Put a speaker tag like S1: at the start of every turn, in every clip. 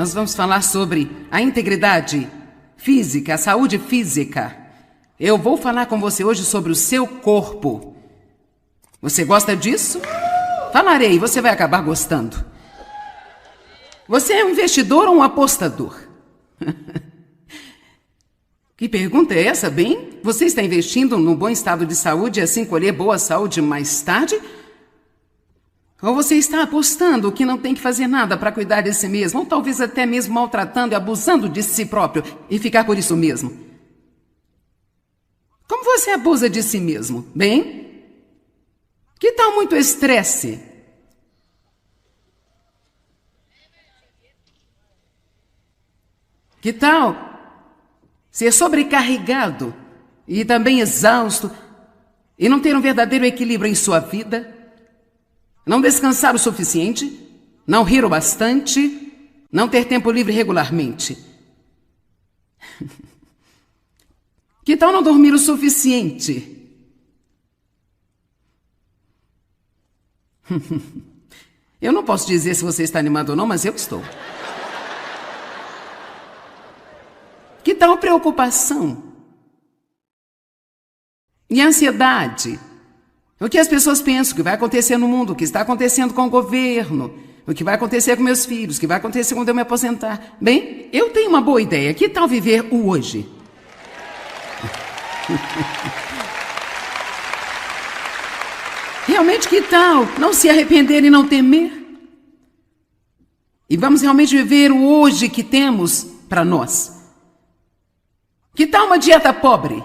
S1: nós vamos falar sobre a integridade física, a saúde física. Eu vou falar com você hoje sobre o seu corpo. Você gosta disso? Falarei, você vai acabar gostando. Você é um investidor ou um apostador? Que pergunta é essa, bem? Você está investindo num bom estado de saúde e assim colher boa saúde mais tarde? Ou você está apostando que não tem que fazer nada para cuidar de si mesmo, ou talvez até mesmo maltratando e abusando de si próprio e ficar por isso mesmo? Como você abusa de si mesmo? Bem? Que tal muito estresse? Que tal ser sobrecarregado e também exausto e não ter um verdadeiro equilíbrio em sua vida? Não descansar o suficiente? Não rir o bastante? Não ter tempo livre regularmente? Que tal não dormir o suficiente? Eu não posso dizer se você está animado ou não, mas eu estou. Que tal preocupação? E ansiedade? O que as pessoas pensam, o que vai acontecer no mundo, o que está acontecendo com o governo, o que vai acontecer com meus filhos, o que vai acontecer quando eu me aposentar. Bem, eu tenho uma boa ideia. Que tal viver o hoje? Realmente, que tal não se arrepender e não temer? E vamos realmente viver o hoje que temos para nós. Que tal uma dieta pobre?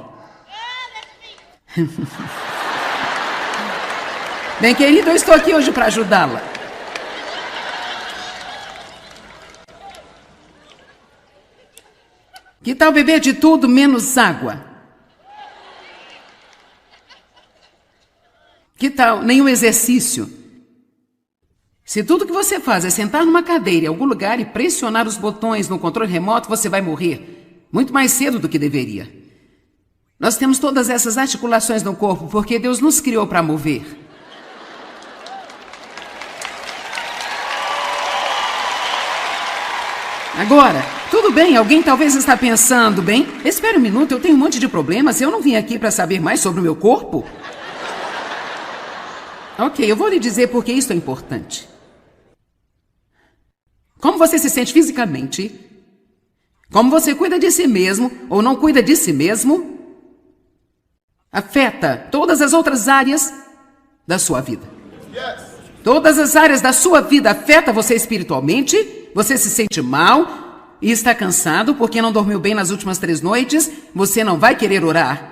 S1: Bem, querido, eu estou aqui hoje para ajudá-la. Que tal beber de tudo menos água? Que tal nenhum exercício? Se tudo que você faz é sentar numa cadeira em algum lugar e pressionar os botões no controle remoto, você vai morrer muito mais cedo do que deveria. Nós temos todas essas articulações no corpo porque Deus nos criou para mover. Agora, tudo bem, alguém talvez está pensando, bem, espera um minuto, eu tenho um monte de problemas, eu não vim aqui para saber mais sobre o meu corpo. Ok, eu vou lhe dizer por que isso é importante. Como você se sente fisicamente, como você cuida de si mesmo ou não cuida de si mesmo, afeta todas as outras áreas da sua vida. Todas as áreas da sua vida afetam você espiritualmente, você se sente mal e está cansado porque não dormiu bem nas últimas 3 noites, você não vai querer orar.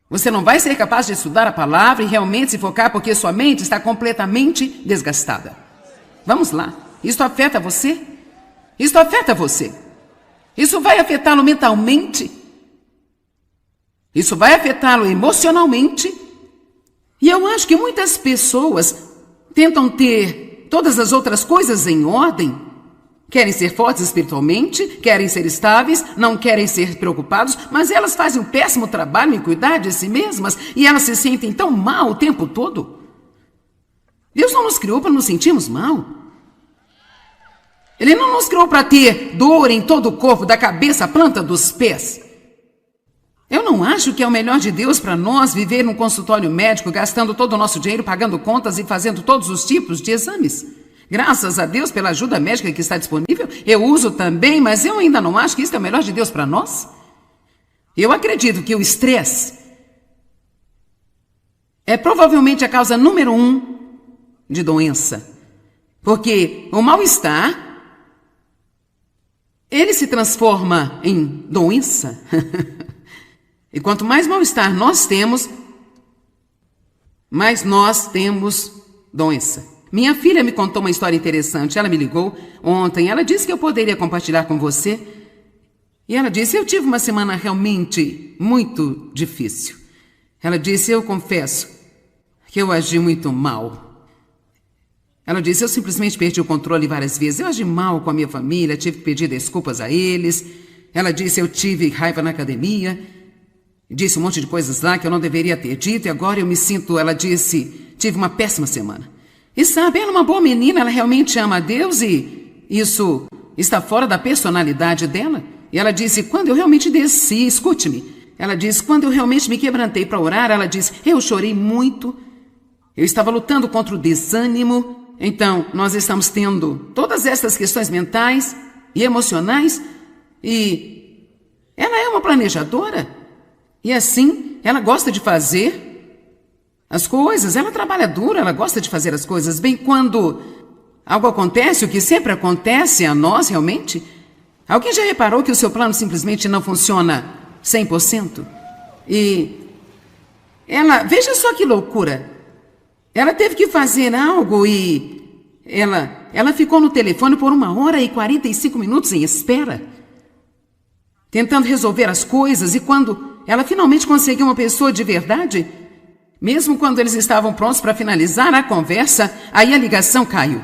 S1: Você não vai ser capaz de estudar a palavra e realmente se focar porque sua mente está completamente desgastada. Vamos lá. Isso afeta você? Isso afeta você. Isso vai afetá-lo mentalmente. Isso vai afetá-lo emocionalmente. E eu acho que muitas pessoas tentam ter todas as outras coisas em ordem. Querem ser fortes espiritualmente, querem ser estáveis, não querem ser preocupados, mas elas fazem um péssimo trabalho em cuidar de si mesmas e elas se sentem tão mal o tempo todo. Deus não nos criou para nos sentirmos mal. Ele não nos criou para ter dor em todo o corpo, da cabeça à planta dos pés. Eu não acho que é o melhor de Deus para nós viver num consultório médico, gastando todo o nosso dinheiro, pagando contas e fazendo todos os tipos de exames. Graças a Deus pela ajuda médica que está disponível, eu uso também, mas eu ainda não acho que isso é o melhor de Deus para nós. Eu acredito que o estresse é provavelmente a causa número 1 de doença. Porque o mal-estar, ele se transforma em doença. E quanto mais mal-estar nós temos, mais nós temos doença. Minha filha me contou uma história interessante. Ela me ligou ontem. Ela disse que eu poderia compartilhar com você. E ela disse, eu tive uma semana realmente muito difícil. Ela disse, eu confesso que eu agi muito mal. Ela disse, eu simplesmente perdi o controle várias vezes. Eu agi mal com a minha família, tive que pedir desculpas a eles. Ela disse, eu tive raiva na academia. Disse um monte de coisas lá que eu não deveria ter dito. E agora eu me sinto, ela disse, tive uma péssima semana. E sabe, ela é uma boa menina, ela realmente ama a Deus e isso está fora da personalidade dela. E ela disse, quando eu realmente desci, escute-me, ela disse, quando eu realmente me quebrantei para orar, ela disse, eu chorei muito, eu estava lutando contra o desânimo. Então, nós estamos tendo todas essas questões mentais e emocionais, e ela é uma planejadora, e assim, ela gosta de fazer as coisas, ela trabalha duro, ela gosta de fazer as coisas. Bem, quando algo acontece, o que sempre acontece a nós realmente, alguém já reparou que o seu plano simplesmente não funciona 100%? E ela, veja só que loucura, ela teve que fazer algo e ela ficou no telefone por 1h45 em espera, tentando resolver as coisas, e quando ela finalmente conseguiu uma pessoa de verdade, mesmo quando eles estavam prontos para finalizar a conversa, aí a ligação caiu.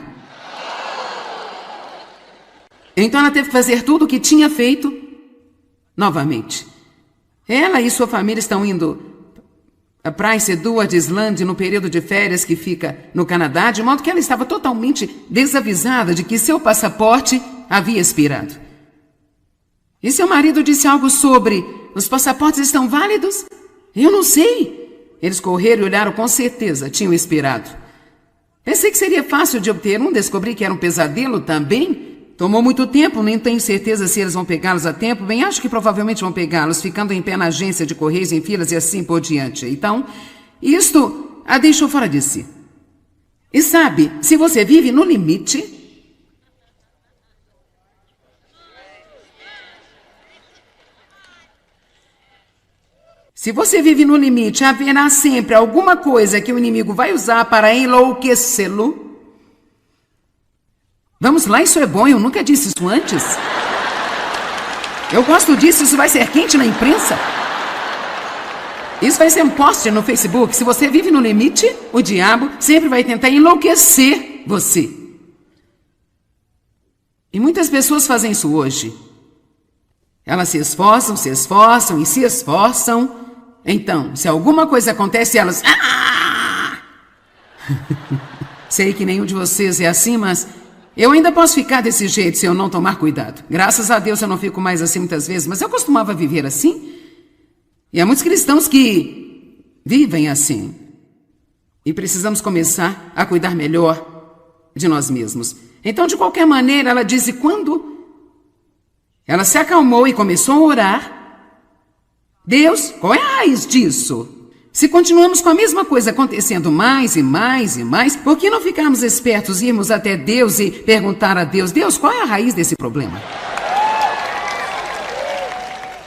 S1: Então ela teve que fazer tudo o que tinha feito novamente. Ela e sua família estão indo a Prince Edward Island no período de férias que fica no Canadá, de modo que ela estava totalmente desavisada de que seu passaporte havia expirado. E seu marido disse algo sobre, os passaportes estão válidos? Eu não sei. Eles correram e olharam, com certeza, tinham expirado. Pensei que seria fácil de obter um, descobri que era um pesadelo também. Tomou muito tempo, nem tenho certeza se eles vão pegá-los a tempo. Bem, acho que provavelmente vão pegá-los, ficando em pé na agência de correios, em filas e assim por diante. Então, isto a deixou fora de si. E sabe, se você vive no limite, haverá sempre alguma coisa que o inimigo vai usar para enlouquecê-lo. Vamos lá, isso é bom, eu nunca disse isso antes. Eu gosto disso, isso vai ser quente na imprensa. Isso vai ser um post no Facebook. Se você vive no limite, o diabo sempre vai tentar enlouquecer você. E muitas pessoas fazem isso hoje. Elas se esforçam e se esforçam. Então, se alguma coisa acontece, elas... Sei que nenhum de vocês é assim, mas... eu ainda posso ficar desse jeito se eu não tomar cuidado. Graças a Deus eu não fico mais assim muitas vezes, mas eu costumava viver assim. E há muitos cristãos que vivem assim. E precisamos começar a cuidar melhor de nós mesmos. Então, de qualquer maneira, ela disse, quando ela se acalmou e começou a orar, Deus, qual é a raiz disso? Se continuamos com a mesma coisa acontecendo mais e mais e mais, por que não ficarmos espertos e irmos até Deus e perguntar a Deus, Deus, qual é a raiz desse problema?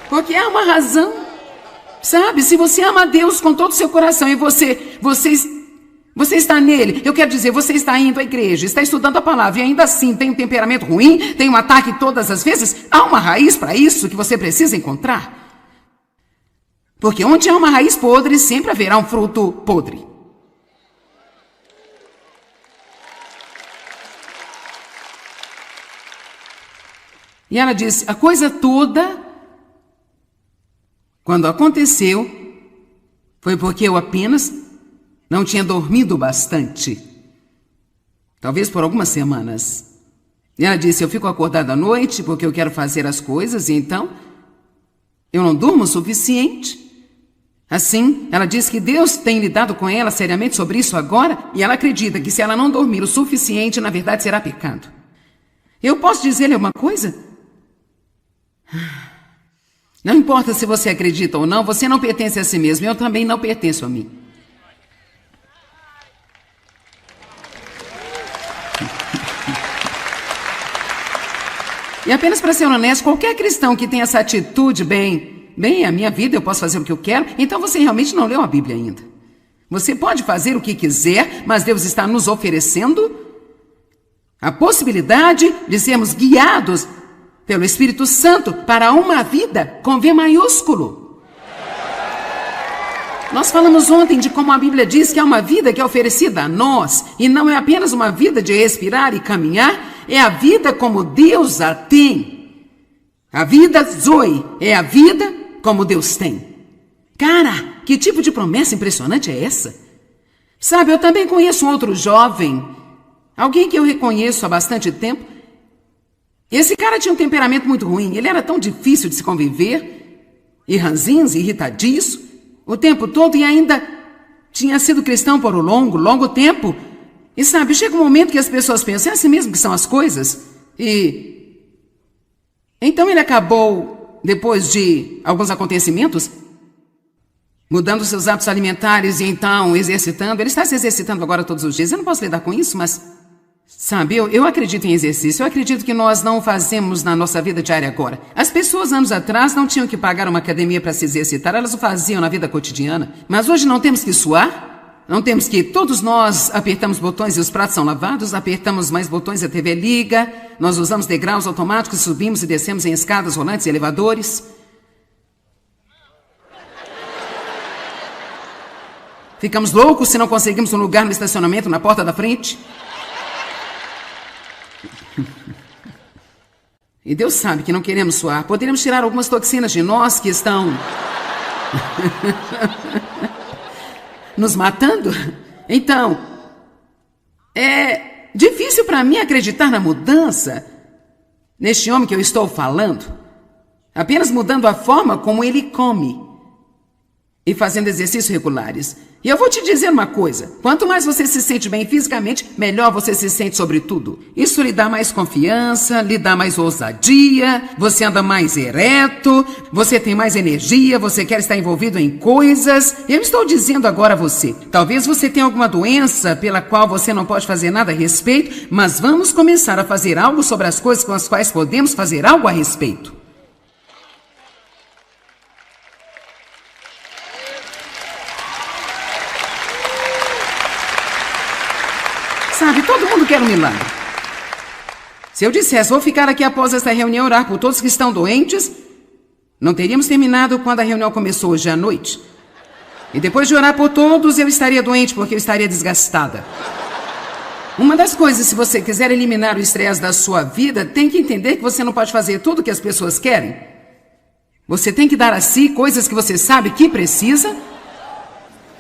S1: Porque há uma razão. Sabe, se você ama a Deus com todo o seu coração e você está nele, eu quero dizer, você está indo à igreja, está estudando a palavra e ainda assim tem um temperamento ruim, tem um ataque todas as vezes, há uma raiz para isso que você precisa encontrar. Porque onde há uma raiz podre, sempre haverá um fruto podre. E ela disse, a coisa toda, quando aconteceu, foi porque eu apenas não tinha dormido bastante. Talvez por algumas semanas. E ela disse, eu fico acordada à noite porque eu quero fazer as coisas e então eu não durmo o suficiente. Assim, ela diz que Deus tem lidado com ela seriamente sobre isso agora e ela acredita que se ela não dormir o suficiente, na verdade será pecado. Eu posso dizer-lhe uma coisa? Não importa se você acredita ou não, você não pertence a si mesmo, eu também não pertenço a mim. E apenas para ser honesto, qualquer cristão que tenha essa atitude, bem, a minha vida, eu posso fazer o que eu quero, então você realmente não leu a Bíblia ainda. Você pode fazer o que quiser, mas Deus está nos oferecendo a possibilidade de sermos guiados pelo Espírito Santo para uma vida com V maiúsculo. Nós falamos ontem de como a Bíblia diz que é uma vida que é oferecida a nós, e não é apenas uma vida de respirar e caminhar, é a vida como Deus a tem. A vida Zoe é a vida como Deus tem. Cara, que tipo de promessa impressionante é essa? Sabe, eu também conheço um outro jovem, alguém que eu reconheço há bastante tempo. Esse cara tinha um temperamento muito ruim. Ele era tão difícil de se conviver, e ranzinza, irritadiço, o tempo todo, e ainda tinha sido cristão por um longo tempo. E sabe, chega um momento que as pessoas pensam, é assim mesmo que são as coisas? E então ele acabou, depois de alguns acontecimentos, mudando seus hábitos alimentares e então exercitando. Ele está se exercitando agora todos os dias. Eu não posso lidar com isso, mas, sabe, eu acredito em exercício. Eu acredito que nós não fazemos na nossa vida diária agora. As pessoas, anos atrás, não tinham que pagar uma academia para se exercitar. Elas o faziam na vida cotidiana. Mas hoje não temos que suar. Não temos que... Todos nós apertamos botões e os pratos são lavados. Apertamos mais botões e a TV liga. Nós usamos degraus automáticos, subimos e descemos em escadas rolantes e elevadores. Ficamos loucos se não conseguimos um lugar no estacionamento na porta da frente. E Deus sabe que não queremos suar. Poderíamos tirar algumas toxinas de nós que estão nos matando. Então, é difícil para mim acreditar na mudança neste homem que eu estou falando, apenas mudando a forma como ele come e fazendo exercícios regulares. E eu vou te dizer uma coisa, quanto mais você se sente bem fisicamente, melhor você se sente sobre tudo. Isso lhe dá mais confiança, lhe dá mais ousadia, você anda mais ereto, você tem mais energia, você quer estar envolvido em coisas. Eu estou dizendo agora a você, talvez você tenha alguma doença pela qual você não pode fazer nada a respeito, mas vamos começar a fazer algo sobre as coisas com as quais podemos fazer algo a respeito. Sabe, todo mundo quer um milagre. Se eu dissesse, vou ficar aqui após esta reunião orar por todos que estão doentes, não teríamos terminado quando a reunião começou hoje à noite. E depois de orar por todos, eu estaria doente porque eu estaria desgastada. Uma das coisas, se você quiser eliminar o estresse da sua vida, tem que entender que você não pode fazer tudo o que as pessoas querem. Você tem que dar a si coisas que você sabe que precisa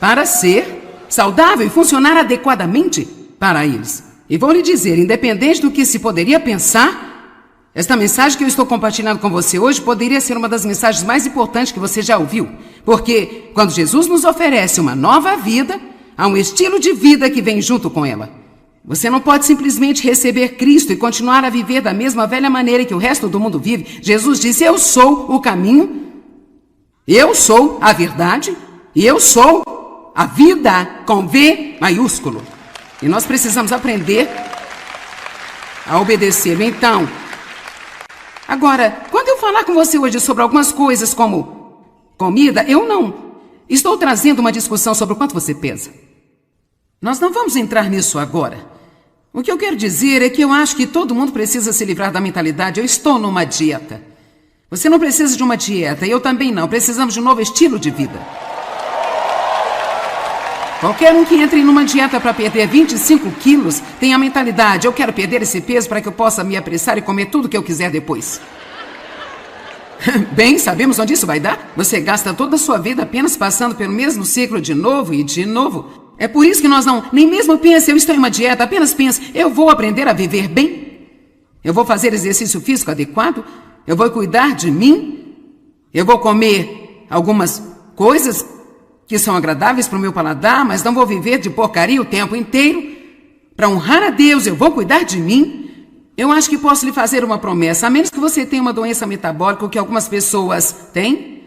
S1: para ser saudável e funcionar adequadamente para eles. E vou lhe dizer, independente do que se poderia pensar, esta mensagem que eu estou compartilhando com você hoje poderia ser uma das mensagens mais importantes que você já ouviu. Porque quando Jesus nos oferece uma nova vida, há um estilo de vida que vem junto com ela. Você não pode simplesmente receber Cristo e continuar a viver da mesma velha maneira que o resto do mundo vive. Jesus disse, eu sou o caminho, eu sou a verdade e eu sou a vida com V maiúsculo. E nós precisamos aprender a obedecê-lo. Então, agora, quando eu falar com você hoje sobre algumas coisas como comida, eu não estou trazendo uma discussão sobre o quanto você pesa. Nós não vamos entrar nisso agora. O que eu quero dizer é que eu acho que todo mundo precisa se livrar da mentalidade, eu estou numa dieta. Você não precisa de uma dieta, eu também não. Precisamos de um novo estilo de vida. Qualquer um que entre numa dieta para perder 25 quilos tem a mentalidade, eu quero perder esse peso para que eu possa me apressar e comer tudo que eu quiser depois. Bem, sabemos onde isso vai dar? Você gasta toda a sua vida apenas passando pelo mesmo ciclo de novo e de novo. É por isso que nós não, nem mesmo pense, eu estou em uma dieta, apenas pense, eu vou aprender a viver bem. Eu vou fazer exercício físico adequado, eu vou cuidar de mim, eu vou comer algumas coisas que são agradáveis para o meu paladar, mas não vou viver de porcaria o tempo inteiro. Para honrar a Deus, eu vou cuidar de mim. Eu acho que posso lhe fazer uma promessa, a menos que você tenha uma doença metabólica, o que algumas pessoas têm,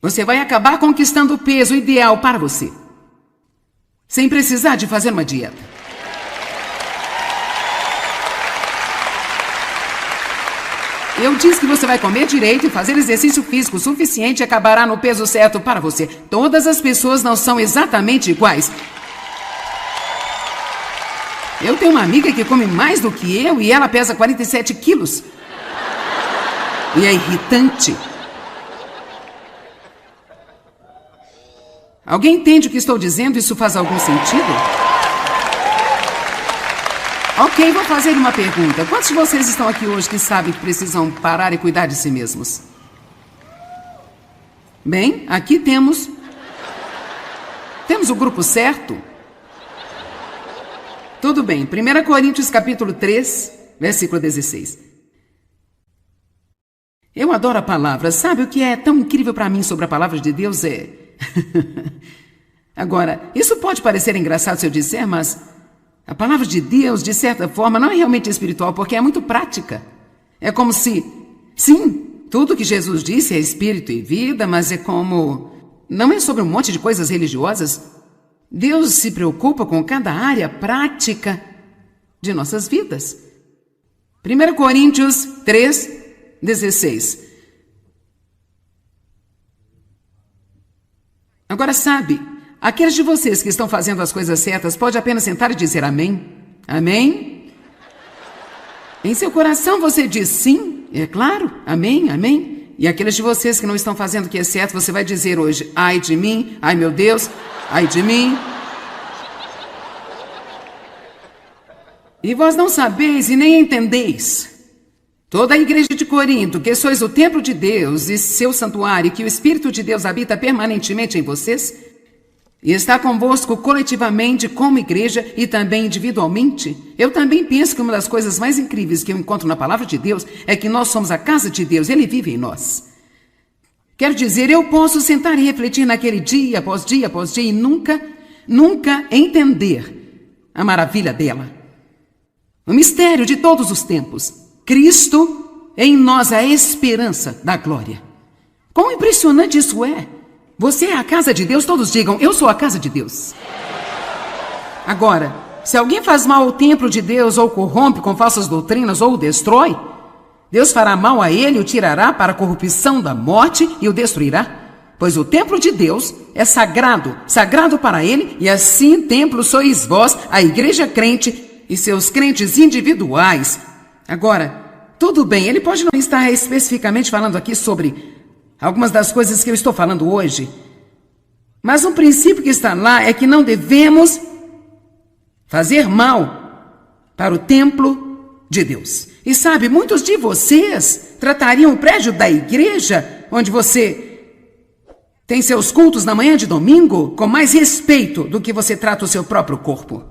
S1: você vai acabar conquistando o peso ideal para você, sem precisar de fazer uma dieta. Eu disse que você vai comer direito e fazer exercício físico suficiente e acabará no peso certo para você. Todas as pessoas não são exatamente iguais. Eu tenho uma amiga que come mais do que eu e ela pesa 47 quilos. E é irritante. Alguém entende o que estou dizendo? Isso faz algum sentido? Ok, vou fazer uma pergunta. Quantos de vocês estão aqui hoje que sabem que precisam parar e cuidar de si mesmos? Bem, aqui temos o grupo certo. Tudo bem, 1 Coríntios capítulo 3, versículo 16. Eu adoro a palavra. Sabe o que é tão incrível para mim sobre a palavra de Deus? Agora, isso pode parecer engraçado se eu disser, mas a palavra de Deus, de certa forma, não é realmente espiritual, porque é muito prática. É como se, sim, tudo que Jesus disse é espírito e vida, mas é como... Não é sobre um monte de coisas religiosas. Deus se preocupa com cada área prática de nossas vidas. 1 Coríntios 3:16. Agora sabe, aqueles de vocês que estão fazendo as coisas certas pode apenas sentar e dizer amém. Amém? Em seu coração você diz sim, é claro, amém, amém. E aqueles de vocês que não estão fazendo o que é certo, você vai dizer hoje, ai de mim, ai meu Deus, ai de mim. E vós não sabeis e nem entendeis. Toda a igreja de Corinto, que sois o templo de Deus e seu santuário, que o Espírito de Deus habita permanentemente em vocês, e está convosco coletivamente como igreja e também individualmente. Eu também penso que uma das coisas mais incríveis que eu encontro na palavra de Deus é que nós somos a casa de Deus, Ele vive em nós. Quero dizer, eu posso sentar e refletir naquele dia após dia após dia e nunca entender a maravilha dela. O mistério de todos os tempos. Cristo em nós, a esperança da glória. Quão impressionante isso é! Você é a casa de Deus, todos digam, eu sou a casa de Deus. Agora, se alguém faz mal ao templo de Deus, ou corrompe com falsas doutrinas, ou o destrói, Deus fará mal a ele, o tirará para a corrupção da morte e o destruirá. Pois o templo de Deus é sagrado, sagrado para ele, e assim templo sois vós, a igreja crente e seus crentes individuais. Agora, tudo bem, ele pode não estar especificamente falando aqui sobre algumas das coisas que eu estou falando hoje, mas um princípio que está lá é que não devemos fazer mal para o templo de Deus. E sabe, muitos de vocês tratariam o prédio da igreja, onde você tem seus cultos na manhã de domingo, com mais respeito do que você trata o seu próprio corpo.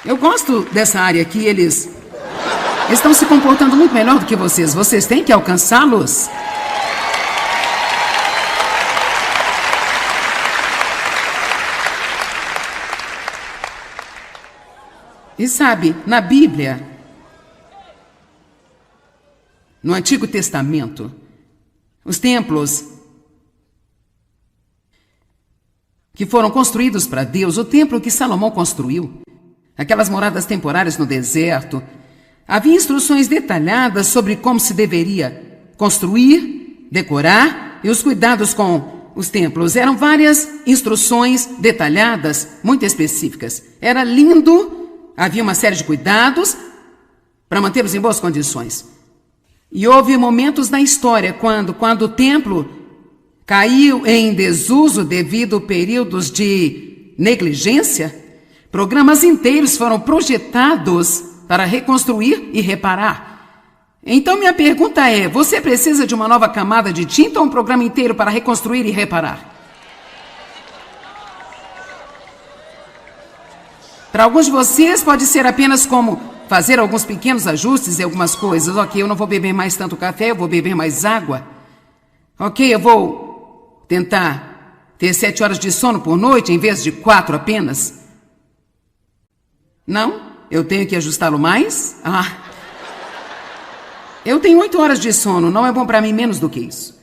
S1: Eu gosto dessa área aqui, eles estão se comportando muito melhor do que vocês. Vocês têm que alcançá-los. E sabe, na Bíblia, no Antigo Testamento, os templos que foram construídos para Deus, o templo que Salomão construiu, aquelas moradas temporárias no deserto, havia instruções detalhadas sobre como se deveria construir, decorar e os cuidados com os templos. Eram várias instruções detalhadas, muito específicas. Era lindo, havia uma série de cuidados para mantê-los em boas condições. E houve momentos na história quando o templo caiu em desuso devido a períodos de negligência. Programas inteiros foram projetados para reconstruir e reparar. Então minha pergunta é, você precisa de uma nova camada de tinta ou um programa inteiro para reconstruir e reparar? Para alguns de vocês pode ser apenas como fazer alguns pequenos ajustes em algumas coisas. Ok, eu não vou beber mais tanto café, eu vou beber mais água. Ok, eu vou tentar ter 7 horas de sono por noite em vez de 4 apenas. Não? Eu tenho que ajustá-lo mais? Eu tenho 8 horas de sono, não é bom para mim menos do que isso.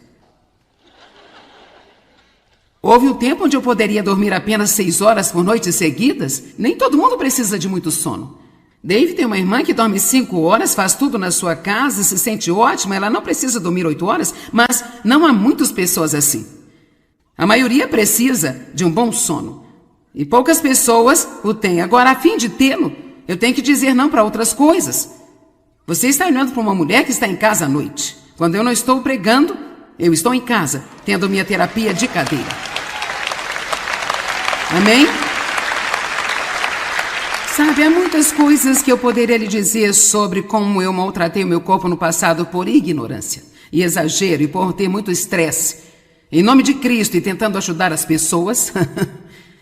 S1: Houve um tempo onde eu poderia dormir apenas 6 horas por noite seguidas. Nem todo mundo precisa de muito sono. Dave tem uma irmã que dorme 5 horas, faz tudo na sua casa, se sente ótima, ela não precisa dormir 8 horas, mas não há muitas pessoas assim. A maioria precisa de um bom sono. E poucas pessoas o têm. Agora, a fim de tê-lo, eu tenho que dizer não para outras coisas. Você está olhando para uma mulher que está em casa à noite. Quando eu não estou pregando, eu estou em casa, tendo minha terapia de cadeira. Amém? Sabe, há muitas coisas que eu poderia lhe dizer sobre como eu maltratei o meu corpo no passado por ignorância e exagero e por ter muito estresse. Em nome de Cristo e tentando ajudar as pessoas,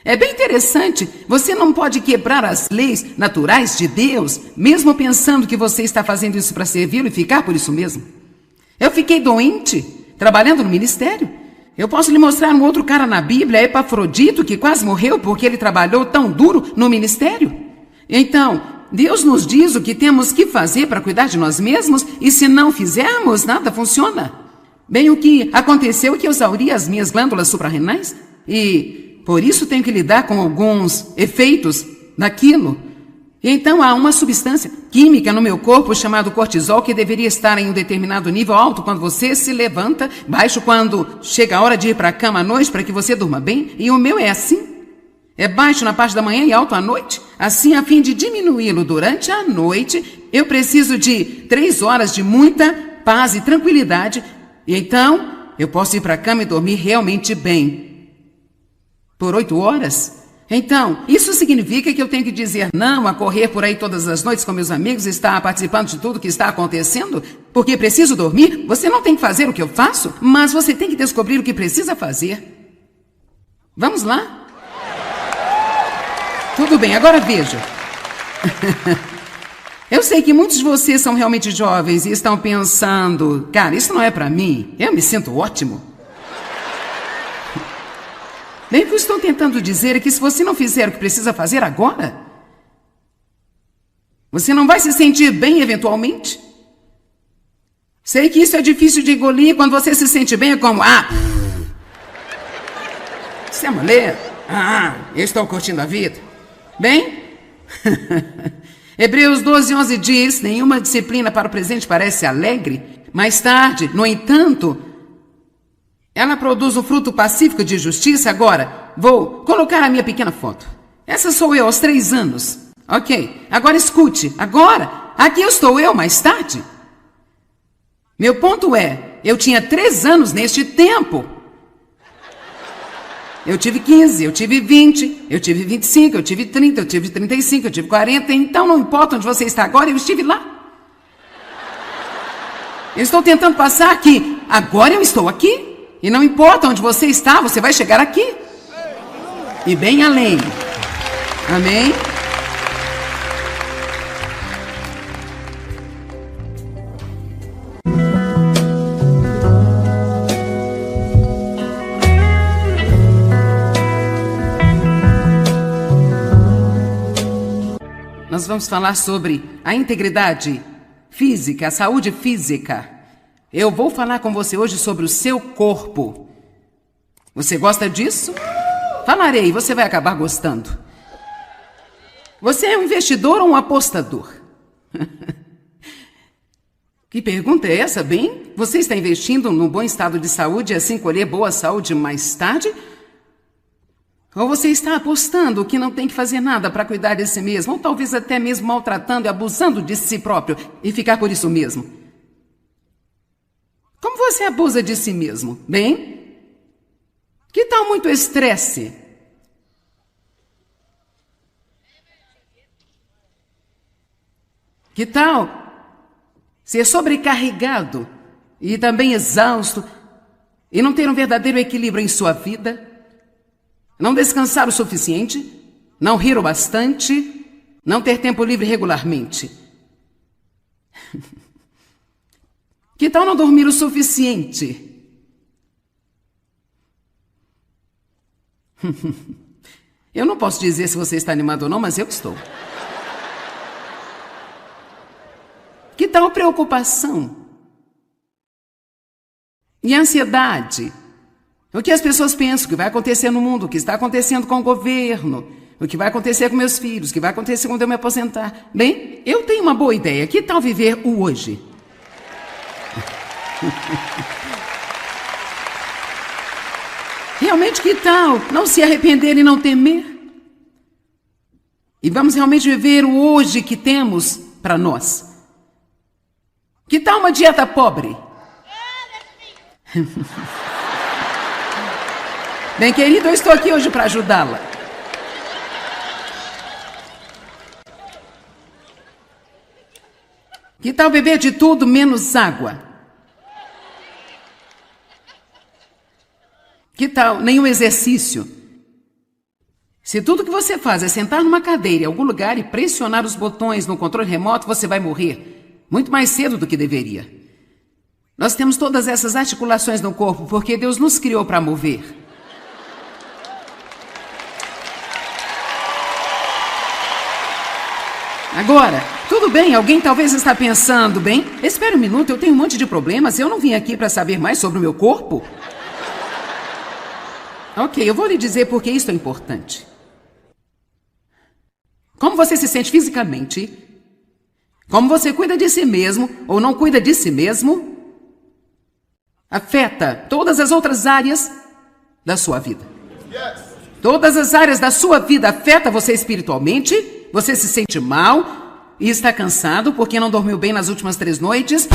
S1: É bem interessante. Você não pode quebrar as leis naturais de Deus, mesmo pensando que você está fazendo isso para servi-lo e ficar por isso mesmo. Eu fiquei doente, trabalhando no ministério. Eu posso lhe mostrar um outro cara na Bíblia, Epafrodito, que quase morreu porque ele trabalhou tão duro no ministério. Então, Deus nos diz o que temos que fazer para cuidar de nós mesmos, e se não fizermos, nada funciona. Bem, o que aconteceu é que eu exauri as minhas glândulas suprarrenais e por isso tenho que lidar com alguns efeitos daquilo. E então há uma substância química no meu corpo chamado cortisol que deveria estar em um determinado nível alto quando você se levanta, baixo quando chega a hora de ir para a cama à noite para que você durma bem, e o meu é assim. É baixo na parte da manhã e alto à noite. Assim, a fim de diminuí-lo durante a noite, eu preciso de 3 horas de muita paz e tranquilidade. E então, eu posso ir para a cama e dormir realmente bem. Por 8 horas? Então, isso significa que eu tenho que dizer não a correr por aí todas as noites com meus amigos e estar participando de tudo que está acontecendo? Porque preciso dormir? Você não tem que fazer o que eu faço, mas você tem que descobrir o que precisa fazer. Vamos lá? Tudo bem, agora veja. Eu sei que muitos de vocês são realmente jovens e estão pensando, cara, isso não é para mim, eu me sinto ótimo. Bem, o que eu estou tentando dizer é que se você não fizer o que precisa fazer agora, você não vai se sentir bem eventualmente. Sei que isso é difícil de engolir. Quando você se sente bem é como, isso é mulher? Eu estou curtindo a vida. Bem, Hebreus 12:11 diz, nenhuma disciplina para o presente parece alegre. Mais tarde, no entanto, ela produz o fruto pacífico de justiça. Agora, vou colocar a minha pequena foto. Essa sou eu aos 3 anos. Ok, agora escute. Agora, aqui estou eu mais tarde. Meu ponto é, eu tinha 3 anos neste tempo. Eu tive 15, eu tive 20, eu tive 25, eu tive 30, eu tive 35, eu tive 40. Então não importa onde você está agora, eu estive lá. Eu estou tentando passar que agora eu estou aqui. E não importa onde você está, você vai chegar aqui. E bem além. Amém? Nós vamos falar sobre a integridade física, a saúde física. Eu vou falar com você hoje sobre o seu corpo. Você gosta disso? Falarei, você vai acabar gostando. Você é um investidor ou um apostador? Que pergunta é essa, bem? Você está investindo num bom estado de saúde e assim colher boa saúde mais tarde? Ou você está apostando que não tem que fazer nada para cuidar de si mesmo, ou talvez até mesmo maltratando e abusando de si próprio e ficar por isso mesmo? Como você abusa de si mesmo? Bem, que tal muito estresse? Que tal ser sobrecarregado e também exausto e não ter um verdadeiro equilíbrio em sua vida? Não descansar o suficiente? Não rir o bastante? Não ter tempo livre regularmente? Que tal não dormir o suficiente? Eu não posso dizer se você está animado ou não, mas eu estou. Que tal preocupação? E ansiedade? O que as pessoas pensam, o que vai acontecer no mundo, o que está acontecendo com o governo, o que vai acontecer com meus filhos, o que vai acontecer quando eu me aposentar. Bem, eu tenho uma boa ideia. Que tal viver o hoje? Realmente, que tal não se arrepender e não temer? E vamos realmente viver o hoje que temos para nós. Que tal uma dieta pobre? Bem, querido, eu estou aqui hoje para ajudá-la. Que tal beber de tudo menos água? Que tal nenhum exercício? Se tudo que você faz é sentar numa cadeira em algum lugar e pressionar os botões no controle remoto, você vai morrer muito mais cedo do que deveria. Nós temos todas essas articulações no corpo porque Deus nos criou para mover. Agora, tudo bem, alguém talvez está pensando, bem, espera um minuto, eu tenho um monte de problemas, eu não vim aqui para saber mais sobre o meu corpo. Ok, eu vou lhe dizer por que isso é importante. Como você se sente fisicamente, como você cuida de si mesmo ou não cuida de si mesmo, afeta todas as outras áreas da sua vida. Todas as áreas da sua vida afetam você espiritualmente, você se sente mal e está cansado porque não dormiu bem nas últimas 3 noites.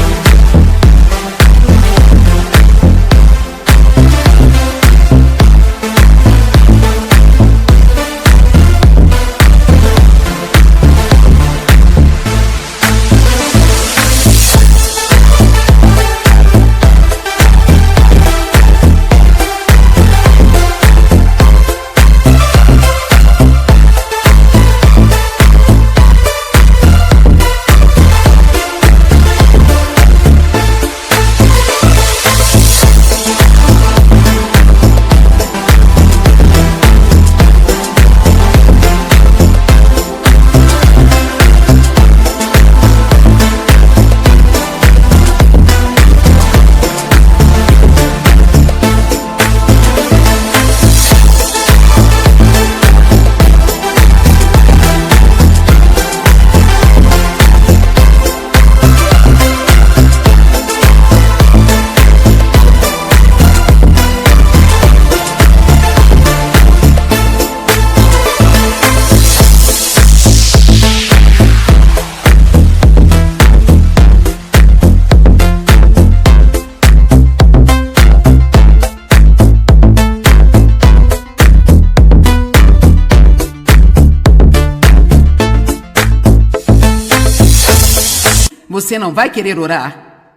S1: Você não vai querer orar.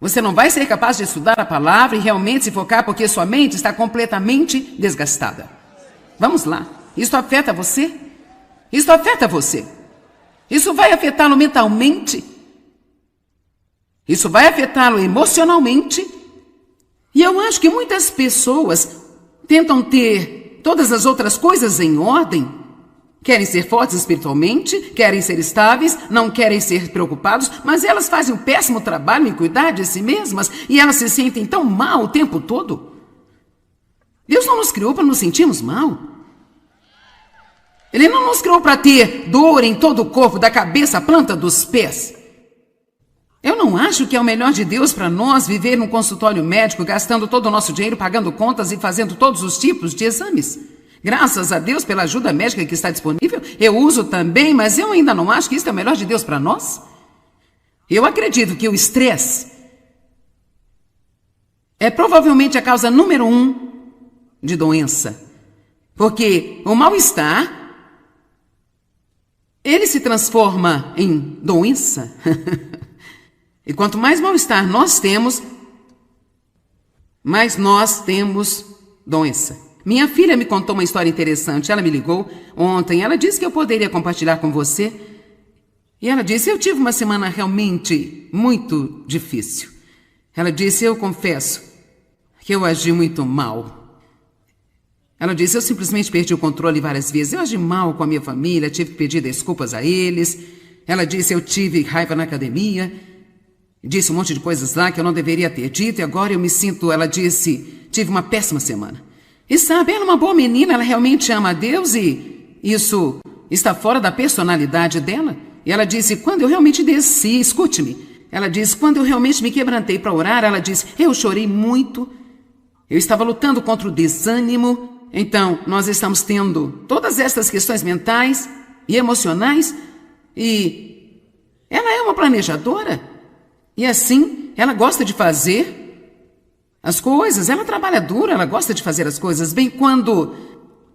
S1: Você não vai ser capaz de estudar a palavra e realmente se focar porque sua mente está completamente desgastada. Vamos lá. Isso afeta você? Isso afeta você. Isso vai afetá-lo mentalmente. Isso vai afetá-lo emocionalmente. E eu acho que muitas pessoas tentam ter todas as outras coisas em ordem. Querem ser fortes espiritualmente, querem ser estáveis, não querem ser preocupados, mas elas fazem um péssimo trabalho em cuidar de si mesmas e elas se sentem tão mal o tempo todo. Deus não nos criou para nos sentirmos mal. Ele não nos criou para ter dor em todo o corpo, da cabeça à planta dos pés. Eu não acho que é o melhor de Deus para nós viver num consultório médico, gastando todo o nosso dinheiro, pagando contas e fazendo todos os tipos de exames. Graças a Deus pela ajuda médica que está disponível, eu uso também, mas eu ainda não acho que isso é o melhor de Deus para nós. Eu acredito que o estresse é provavelmente a causa número 1 de doença. Porque o mal-estar, ele se transforma em doença. E quanto mais mal-estar nós temos, mais nós temos doença. Minha filha me contou uma história interessante. Ela me ligou ontem. Ela disse que eu poderia compartilhar com você. E ela disse, eu tive uma semana realmente muito difícil. Ela disse, eu confesso que eu agi muito mal. Ela disse, eu simplesmente perdi o controle várias vezes. Eu agi mal com a minha família, tive que pedir desculpas a eles. Ela disse, eu tive raiva na academia. Disse um monte de coisas lá que eu não deveria ter dito. E agora eu me sinto, ela disse, tive uma péssima semana. E sabe, ela é uma boa menina, ela realmente ama a Deus e isso está fora da personalidade dela. E ela disse, quando eu realmente desci, escute-me, ela disse, quando eu realmente me quebrantei para orar, ela disse, eu chorei muito, eu estava lutando contra o desânimo. Então, nós estamos tendo todas estas questões mentais e emocionais e ela é uma planejadora. E assim, ela gosta de fazer as coisas, ela trabalha duro, ela gosta de fazer as coisas bem. Quando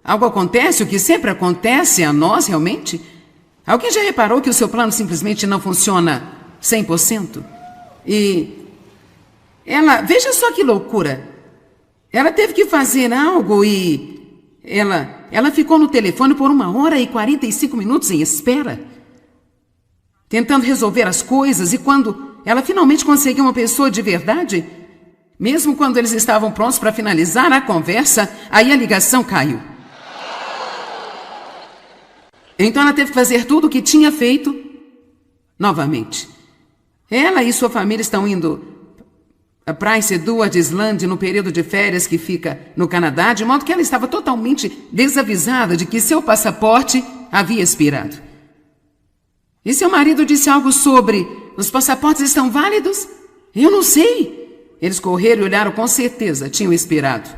S1: algo acontece, o que sempre acontece a nós realmente, alguém já reparou que o seu plano simplesmente não funciona 100%? E ela, veja só que loucura, ela teve que fazer algo e ela ficou no telefone por 1h45 em espera, tentando resolver as coisas, e quando ela finalmente conseguiu uma pessoa de verdade, mesmo quando eles estavam prontos para finalizar a conversa, aí a ligação caiu. Então ela teve que fazer tudo o que tinha feito novamente. Ela e sua família estão indo a Prince Edward Island no período de férias que fica no Canadá, de modo que ela estava totalmente desavisada de que seu passaporte havia expirado. E seu marido disse algo sobre: os passaportes estão válidos? Eu não sei. Eles correram e olharam, com certeza tinham expirado.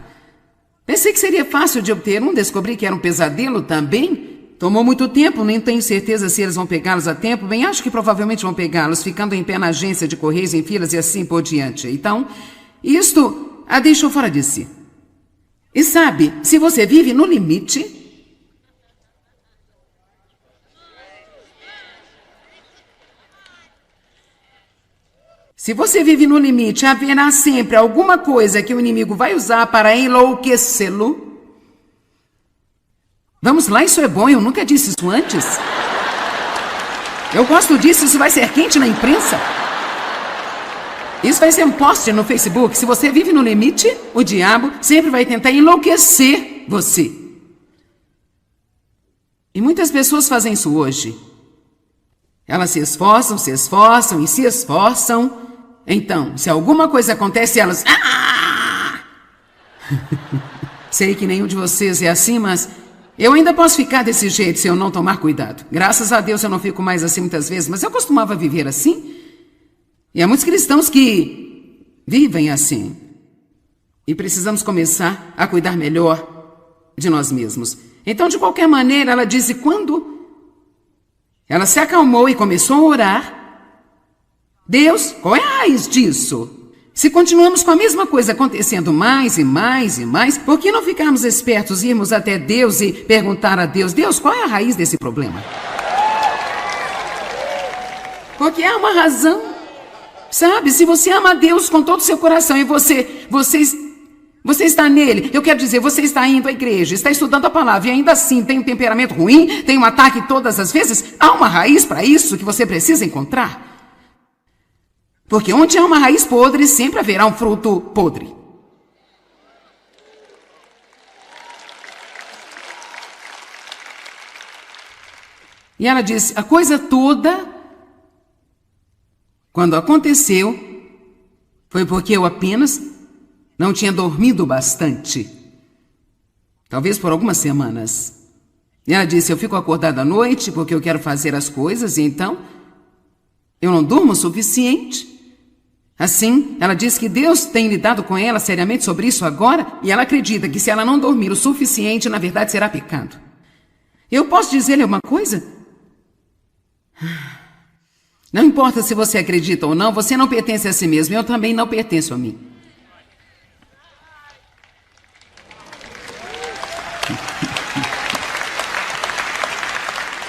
S1: Pensei que seria fácil de obter um, descobri que era um pesadelo também. Tomou muito tempo, nem tenho certeza se eles vão pegá-los a tempo. Bem, acho que provavelmente vão pegá-los, ficando em pé na agência de correios em filas e assim por diante. Então, isto a deixou fora de si. E sabe, se você vive no limite, haverá sempre alguma coisa que o inimigo vai usar para enlouquecê-lo. Vamos lá, isso é bom, eu nunca disse isso antes. Eu gosto disso, isso vai ser quente na imprensa. Isso vai ser um post no Facebook. Se você vive no limite, o diabo sempre vai tentar enlouquecer você. E muitas pessoas fazem isso hoje. Elas se esforçam e se esforçam. Então, se alguma coisa acontece, elas... Sei que nenhum de vocês é assim, mas... eu ainda posso ficar desse jeito se eu não tomar cuidado. Graças a Deus eu não fico mais assim muitas vezes, mas eu costumava viver assim. E há muitos cristãos que vivem assim. E precisamos começar a cuidar melhor de nós mesmos. Então, de qualquer maneira, ela disse, quando ela se acalmou e começou a orar, Deus, qual é a raiz disso? Se continuamos com a mesma coisa acontecendo mais e mais e mais, por que não ficarmos espertos, irmos até Deus e perguntar a Deus, Deus, qual é a raiz desse problema? Porque há uma razão. Sabe, se você ama a Deus com todo o seu coração e você está nele, eu quero dizer, você está indo à igreja, está estudando a palavra e ainda assim tem um temperamento ruim, tem um ataque todas as vezes, há uma raiz para isso que você precisa encontrar. Porque onde há uma raiz podre, sempre haverá um fruto podre. E ela disse, a coisa toda, quando aconteceu, foi porque eu apenas não tinha dormido bastante. Talvez por algumas semanas. E ela disse, eu fico acordada à noite porque eu quero fazer as coisas e então eu não durmo o suficiente. Assim, ela diz que Deus tem lidado com ela seriamente sobre isso agora e ela acredita que se ela não dormir o suficiente, na verdade será pecado. Eu posso dizer-lhe uma coisa? Não importa se você acredita ou não, você não pertence a si mesmo, eu também não pertenço a mim.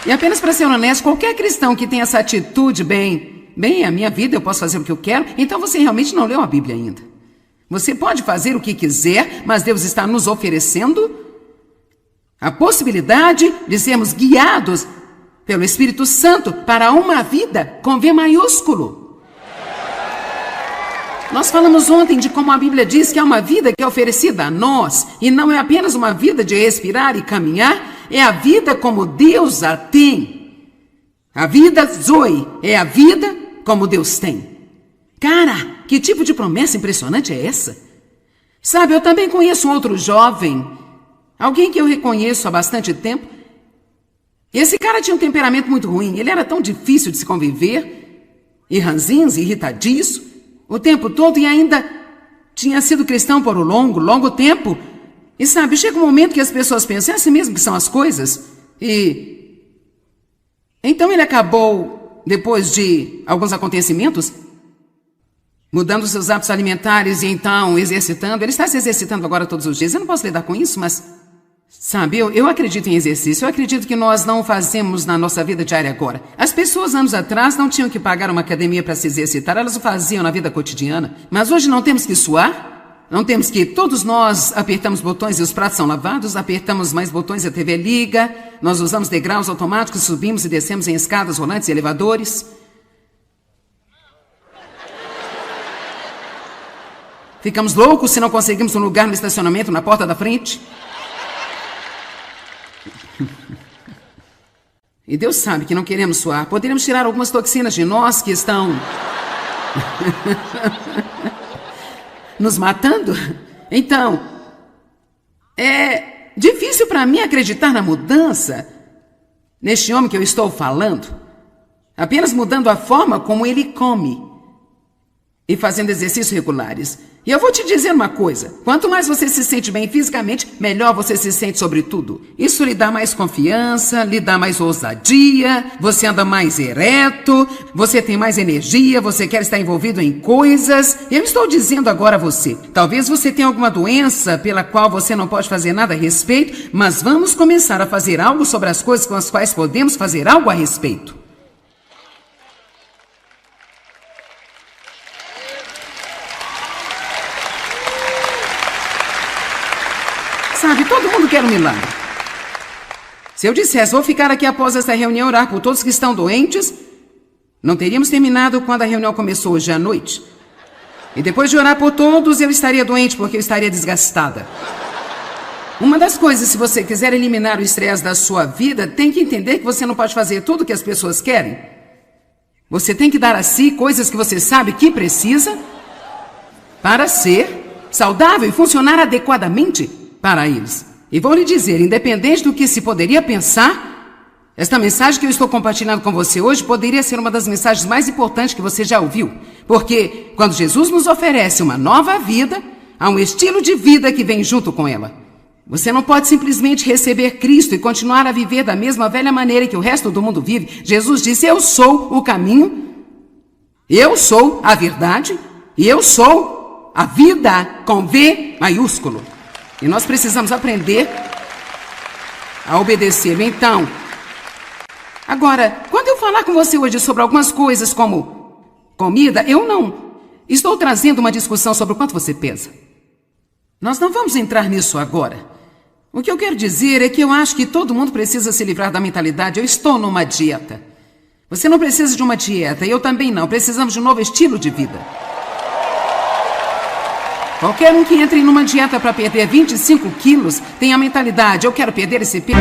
S1: E apenas para ser honesto, qualquer cristão que tenha essa atitude, bem, a minha vida, eu posso fazer o que eu quero, então você realmente não leu a Bíblia ainda. Você pode fazer o que quiser, mas Deus está nos oferecendo a possibilidade de sermos guiados pelo Espírito Santo para uma vida com V maiúsculo. Nós falamos ontem de como a Bíblia diz que é uma vida que é oferecida a nós, e não é apenas uma vida de respirar e caminhar, é a vida como Deus a tem. A vida Zoe é a vida como Deus tem. Cara, que tipo de promessa impressionante é essa? Sabe, eu também conheço um outro jovem, alguém que eu reconheço há bastante tempo. Esse cara tinha um temperamento muito ruim, ele era tão difícil de se conviver, e ranzinza, irritadiço, o tempo todo, e ainda tinha sido cristão por um longo tempo. E sabe, chega um momento que as pessoas pensam, é assim mesmo que são as coisas? E então ele acabou, depois de alguns acontecimentos, mudando seus hábitos alimentares e então exercitando. Ele está se exercitando agora todos os dias. Eu não posso lidar com isso, mas, sabe, eu acredito em exercício. Eu acredito que nós não fazemos na nossa vida diária agora. As pessoas anos atrás não tinham que pagar uma academia para se exercitar, elas o faziam na vida cotidiana. Mas hoje não temos que suar? Não temos que todos nós apertamos botões e os pratos são lavados, apertamos mais botões e a TV liga, nós usamos degraus automáticos, subimos e descemos em escadas rolantes e elevadores. Ficamos loucos se não conseguimos um lugar no estacionamento na porta da frente. E Deus sabe que não queremos suar. Poderíamos tirar algumas toxinas de nós que estão nos matando. Então, é difícil para mim acreditar na mudança neste homem que eu estou falando, apenas mudando a forma como ele come e fazendo exercícios regulares. E eu vou te dizer uma coisa, quanto mais você se sente bem fisicamente, melhor você se sente sobre tudo. Isso lhe dá mais confiança, lhe dá mais ousadia, você anda mais ereto, você tem mais energia, você quer estar envolvido em coisas. Eu estou dizendo agora a você, talvez você tenha alguma doença pela qual você não pode fazer nada a respeito, mas vamos começar a fazer algo sobre as coisas com as quais podemos fazer algo a respeito. Sabe, todo mundo quer um milagre. Se eu dissesse, vou ficar aqui após essa reunião orar por todos que estão doentes, não teríamos terminado quando a reunião começou hoje à noite. E depois de orar por todos, eu estaria doente porque eu estaria desgastada. Uma das coisas, se você quiser eliminar o estresse da sua vida, tem que entender que você não pode fazer tudo o que as pessoas querem. Você tem que dar a si coisas que você sabe que precisa para ser saudável e funcionar adequadamente para eles. E vou lhe dizer, independente do que se poderia pensar, esta mensagem que eu estou compartilhando com você hoje poderia ser uma das mensagens mais importantes que você já ouviu. Porque quando Jesus nos oferece uma nova vida, há um estilo de vida que vem junto com ela. Você não pode simplesmente receber Cristo e continuar a viver da mesma velha maneira que o resto do mundo vive. Jesus disse, eu sou o caminho, eu sou a verdade e eu sou a vida com V maiúsculo. E nós precisamos aprender a obedecê-lo. Então, agora, quando eu falar com você hoje sobre algumas coisas como comida, eu não estou trazendo uma discussão sobre o quanto você pesa. Nós não vamos entrar nisso agora. O que eu quero dizer é que eu acho que todo mundo precisa se livrar da mentalidade, eu estou numa dieta. Você não precisa de uma dieta, eu também não. Precisamos de um novo estilo de vida. Qualquer um que entre numa dieta para perder 25 quilos tem a mentalidade, eu quero perder esse peso.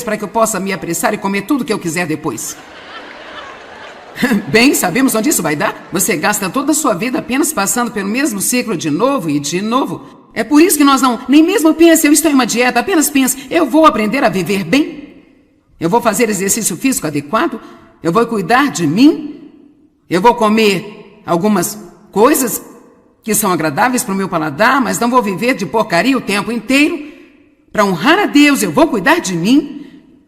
S1: Para que eu possa me apressar e comer tudo o que eu quiser depois. Bem, sabemos onde isso vai dar? Você gasta toda a sua vida apenas passando pelo mesmo ciclo de novo e de novo. É por isso que nós não, nem mesmo pense, eu estou em uma dieta, apenas pense, eu vou aprender a viver bem. Eu vou fazer exercício físico adequado, eu vou cuidar de mim, eu vou comer algumas coisas que são agradáveis para o meu paladar, mas não vou viver de porcaria o tempo inteiro. Para honrar a Deus, eu vou cuidar de mim.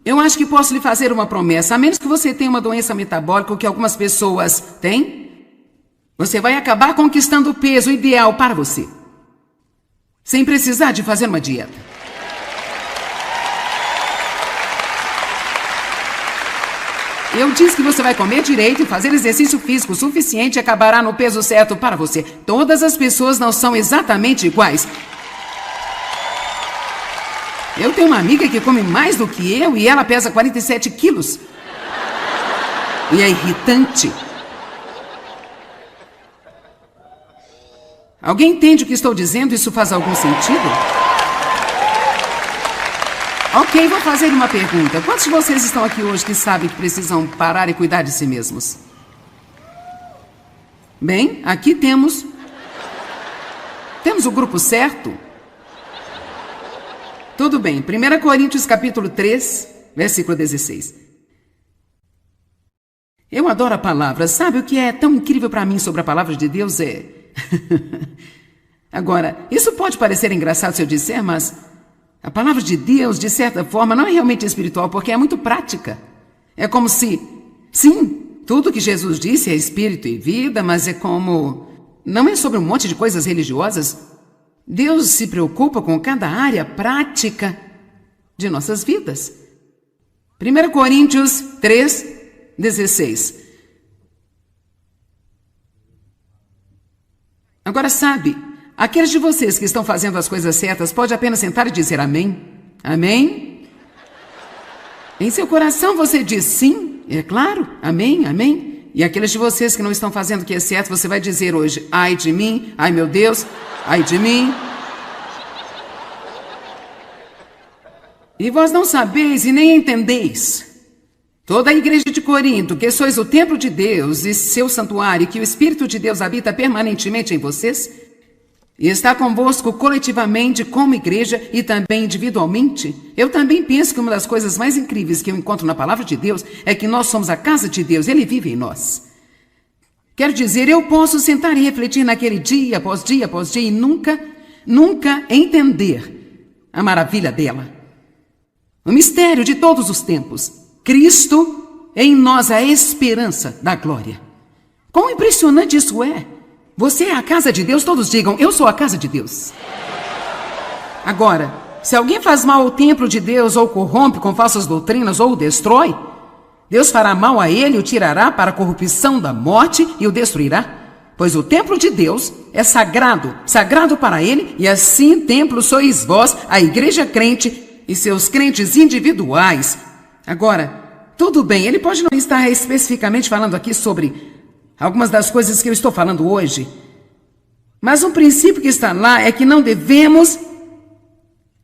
S1: Eu acho que posso lhe fazer uma promessa, a menos que você tenha uma doença metabólica, o que algumas pessoas têm, você vai acabar conquistando o peso ideal para você, sem precisar de fazer uma dieta. Eu disse que você vai comer direito e fazer exercício físico suficiente e acabará no peso certo para você. Todas as pessoas não são exatamente iguais. Eu tenho uma amiga que come mais do que eu e ela pesa 47 quilos. E é irritante. Alguém entende o que estou dizendo? Isso faz algum sentido? Ok, vou fazer uma pergunta. Quantos de vocês estão aqui hoje que sabem que precisam parar e cuidar de si mesmos? Bem, aqui temos o grupo certo. Tudo bem. 1 Coríntios capítulo 3, versículo 16. Eu adoro a palavra. Sabe o que é tão incrível para mim sobre a palavra de Deus? Agora, isso pode parecer engraçado se eu disser, mas a palavra de Deus, de certa forma, não é realmente espiritual, porque é muito prática. É como se, sim, tudo que Jesus disse é espírito e vida, mas é como... Não é sobre um monte de coisas religiosas. Deus se preocupa com cada área prática de nossas vidas. 1 Coríntios 3, 16. Agora sabe, aqueles de vocês que estão fazendo as coisas certas pode apenas sentar e dizer amém. Amém? Em seu coração você diz sim, é claro, amém, amém. E aqueles de vocês que não estão fazendo o que é certo, você vai dizer hoje, ai de mim, ai meu Deus, ai de mim. E vós não sabeis e nem entendeis. Toda a igreja de Corinto, que sois o templo de Deus e seu santuário, que o Espírito de Deus habita permanentemente em vocês, e está convosco coletivamente como igreja e também individualmente. Eu também penso que uma das coisas mais incríveis que eu encontro na palavra de Deus é que nós somos a casa de Deus, Ele vive em nós. Quero dizer, eu posso sentar e refletir naquele dia após dia após dia e nunca entender a maravilha dela. O mistério de todos os tempos. Cristo em nós, a esperança da glória. Quão impressionante isso é! Você é a casa de Deus, todos digam, eu sou a casa de Deus. Agora, se alguém faz mal ao templo de Deus, ou corrompe com falsas doutrinas, ou o destrói, Deus fará mal a ele e o tirará para a corrupção da morte e o destruirá. Pois o templo de Deus é sagrado, sagrado para ele, e assim templo sois vós, a igreja crente e seus crentes individuais. Agora, tudo bem, ele pode não estar especificamente falando aqui sobre algumas das coisas que eu estou falando hoje, mas um princípio que está lá é que não devemos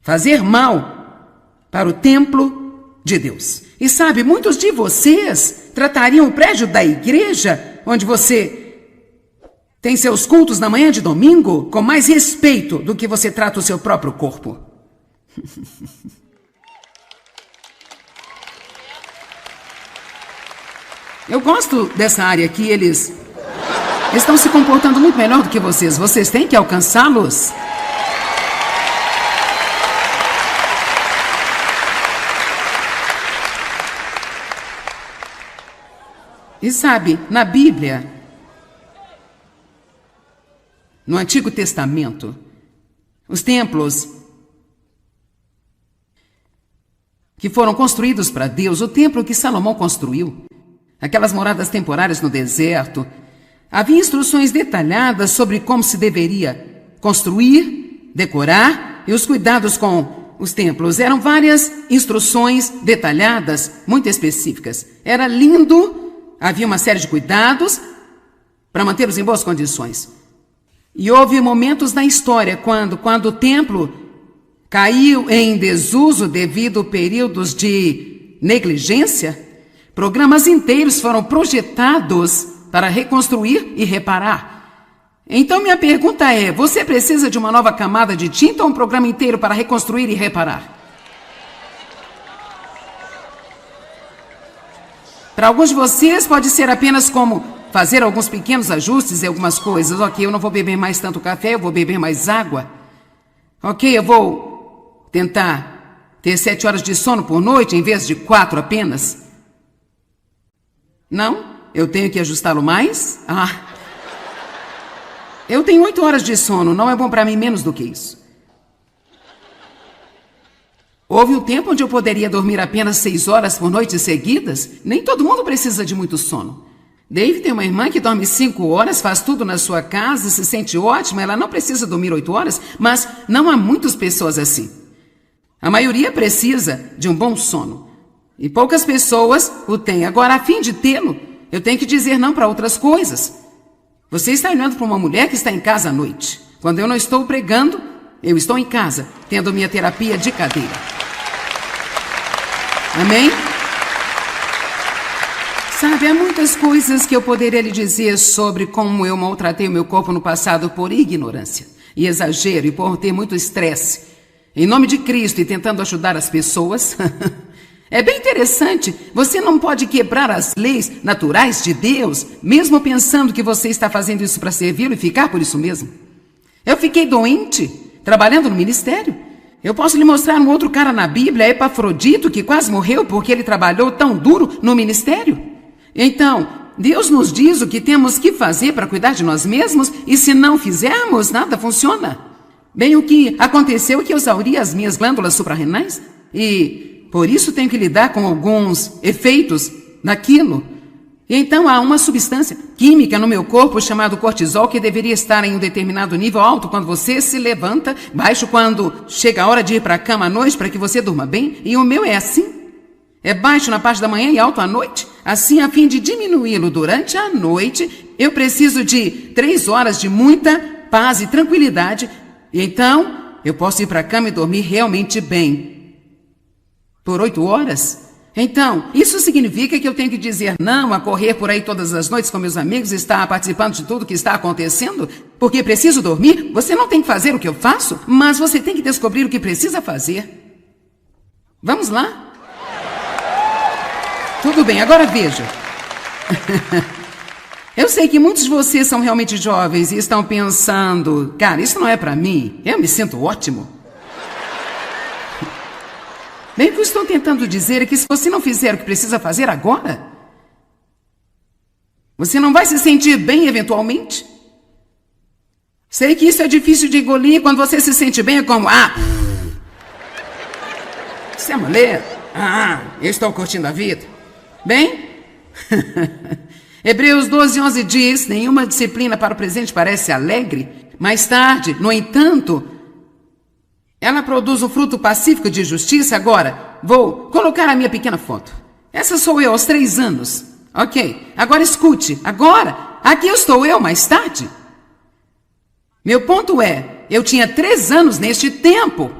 S1: fazer mal para o templo de Deus. E sabe, muitos de vocês tratariam o prédio da igreja, onde você tem seus cultos na manhã de domingo, com mais respeito do que você trata o seu próprio corpo. Eu gosto dessa área aqui, eles estão se comportando muito melhor do que vocês. Vocês têm que alcançá-los. E sabe, na Bíblia, no Antigo Testamento, os templos que foram construídos para Deus, o templo que Salomão construiu, aquelas moradas temporárias no deserto, havia instruções detalhadas sobre como se deveria construir, decorar e os cuidados com os templos. Eram várias instruções detalhadas, muito específicas. Era lindo, havia uma série de cuidados para mantê-los em boas condições. E houve momentos na história quando o templo caiu em desuso devido a períodos de negligência. Programas inteiros foram projetados para reconstruir e reparar. Então minha pergunta é, você precisa de uma nova camada de tinta ou um programa inteiro para reconstruir e reparar? Para alguns de vocês pode ser apenas como fazer alguns pequenos ajustes em algumas coisas. Ok, eu não vou beber mais tanto café, eu vou beber mais água. Ok, eu vou tentar ter 7 horas de sono por noite em vez de 4 apenas. Não? Eu tenho que ajustá-lo mais? Eu tenho 8 horas de sono, não é bom para mim menos do que isso. Houve um tempo onde eu poderia dormir apenas 6 horas por noite seguidas. Nem todo mundo precisa de muito sono. Dave tem uma irmã que dorme 5 horas, faz tudo na sua casa, se sente ótima. Ela não precisa dormir 8 horas, mas não há muitas pessoas assim. A maioria precisa de um bom sono. E poucas pessoas o têm. Agora, a fim de tê-lo, eu tenho que dizer não para outras coisas. Você está olhando para uma mulher que está em casa à noite. Quando eu não estou pregando, eu estou em casa, tendo minha terapia de cadeira. Amém? Sabe, há muitas coisas que eu poderia lhe dizer sobre como eu maltratei o meu corpo no passado por ignorância e exagero e por ter muito estresse. Em nome de Cristo e tentando ajudar as pessoas. É bem interessante. Você não pode quebrar as leis naturais de Deus, mesmo pensando que você está fazendo isso para servi-lo e ficar por isso mesmo. Eu fiquei doente, trabalhando no ministério. Eu posso lhe mostrar um outro cara na Bíblia, Epafrodito, que quase morreu porque ele trabalhou tão duro no ministério. Então, Deus nos diz o que temos que fazer para cuidar de nós mesmos e se não fizermos, nada funciona. Bem, o que aconteceu é que eu exauri as minhas glândulas suprarrenais e por isso tenho que lidar com alguns efeitos daquilo. E então há uma substância química no meu corpo chamado cortisol que deveria estar em um determinado nível alto quando você se levanta, baixo quando chega a hora de ir para a cama à noite para que você durma bem. E o meu é assim. É baixo na parte da manhã e alto à noite. Assim, a fim de diminuí-lo durante a noite, eu preciso de 3 horas de muita paz e tranquilidade. E então, eu posso ir para a cama e dormir realmente bem. Por 8 horas? Então, isso significa que eu tenho que dizer não a correr por aí todas as noites com meus amigos e estar participando de tudo que está acontecendo? Porque preciso dormir? Você não tem que fazer o que eu faço, mas você tem que descobrir o que precisa fazer. Vamos lá? Tudo bem, agora veja. Eu sei que muitos de vocês são realmente jovens e estão pensando, cara, isso não é para mim, eu me sinto ótimo. Bem, o que eu estou tentando dizer é que se você não fizer o que precisa fazer agora, você não vai se sentir bem eventualmente. Sei que isso é difícil de engolir, quando você se sente bem é como, isso é mulher, eu estou curtindo a vida. Bem, Hebreus 12:11 diz, nenhuma disciplina para o presente parece alegre. Mais tarde, no entanto, ela produz um fruto pacífico de justiça. Agora, vou colocar a minha pequena foto. Essa sou eu aos 3 anos. Ok, agora escute. Agora, aqui estou eu mais tarde. Meu ponto é, eu tinha 3 anos neste tempo.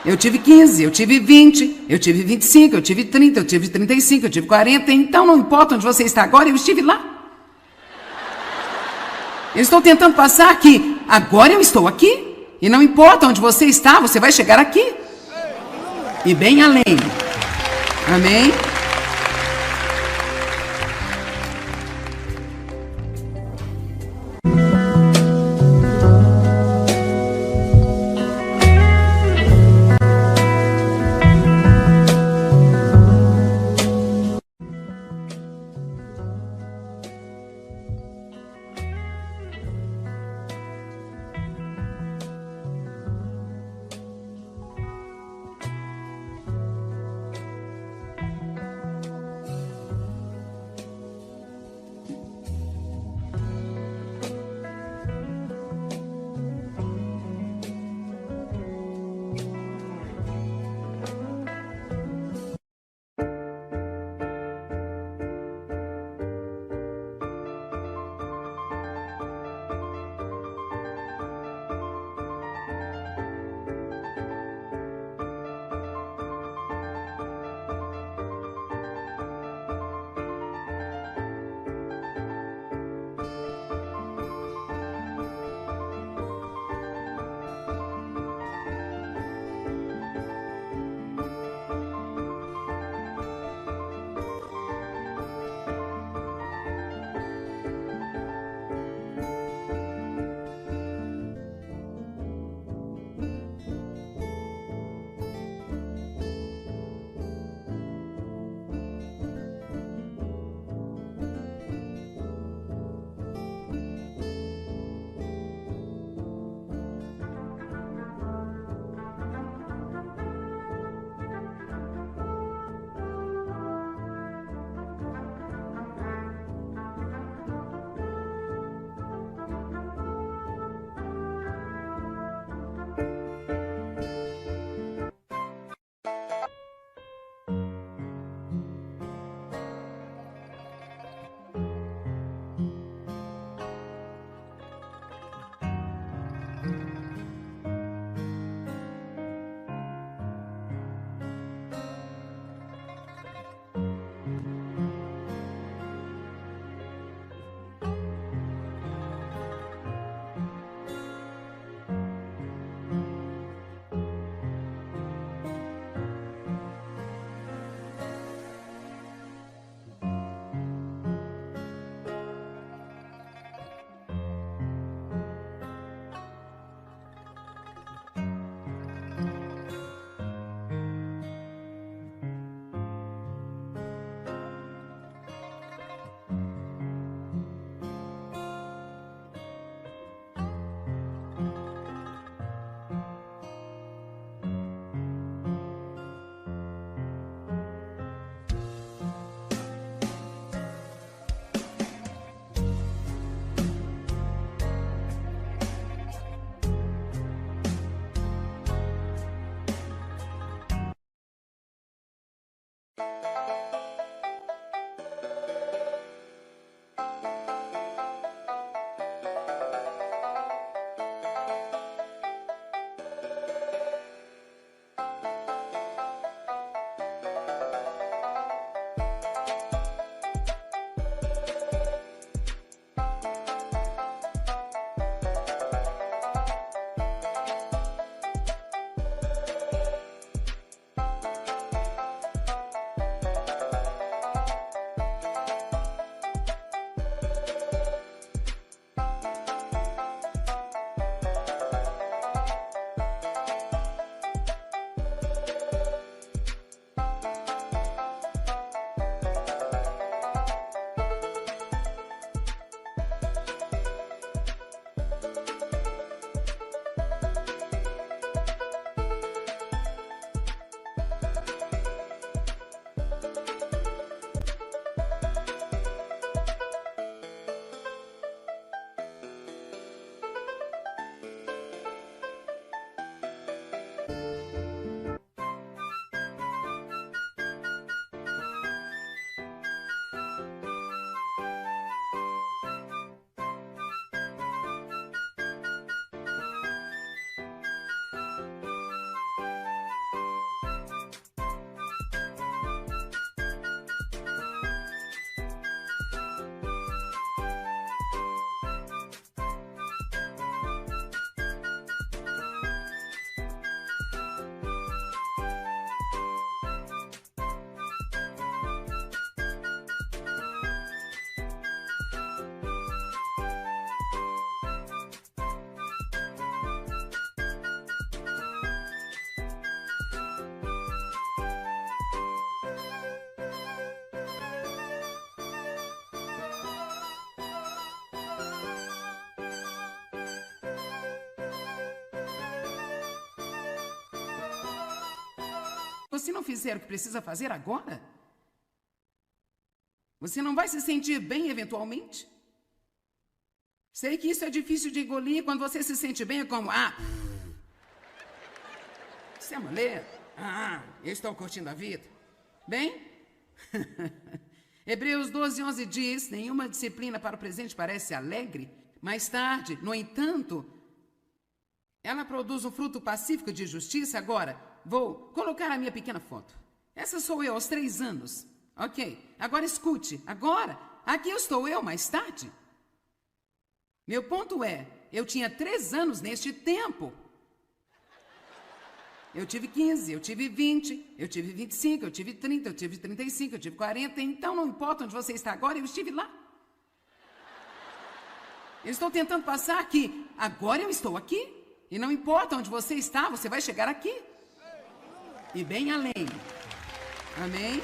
S1: Eu tive 15, eu tive 20, eu tive 25, eu tive 30, eu tive 35, eu tive 40. Então não importa onde você está agora, eu estive lá. Eu estou tentando passar que agora eu estou aqui. E não importa onde você está, você vai chegar aqui. E bem além. Amém? você não fizer o que precisa fazer agora, você não vai se sentir bem eventualmente? Sei que isso é difícil de engolir. Quando você se sente bem, é como, isso é mulher. Eu estou curtindo a vida. Bem, Hebreus 12:11 diz, nenhuma disciplina para o presente parece alegre. Mais tarde, no entanto, ela produz um fruto pacífico de justiça. Agora, vou colocar a minha pequena foto. Essa sou eu aos 3 anos. Ok, agora escute. Agora, aqui estou eu mais tarde. Meu ponto é, eu tinha 3 anos neste tempo. Eu tive 15, eu tive 20, eu tive 25, eu tive 30, eu tive 35, eu tive 40. Então não importa onde você está agora, eu estive lá. Eu estou tentando passar aqui. Agora eu estou aqui. E não importa onde você está, você vai chegar aqui. E bem além. Amém?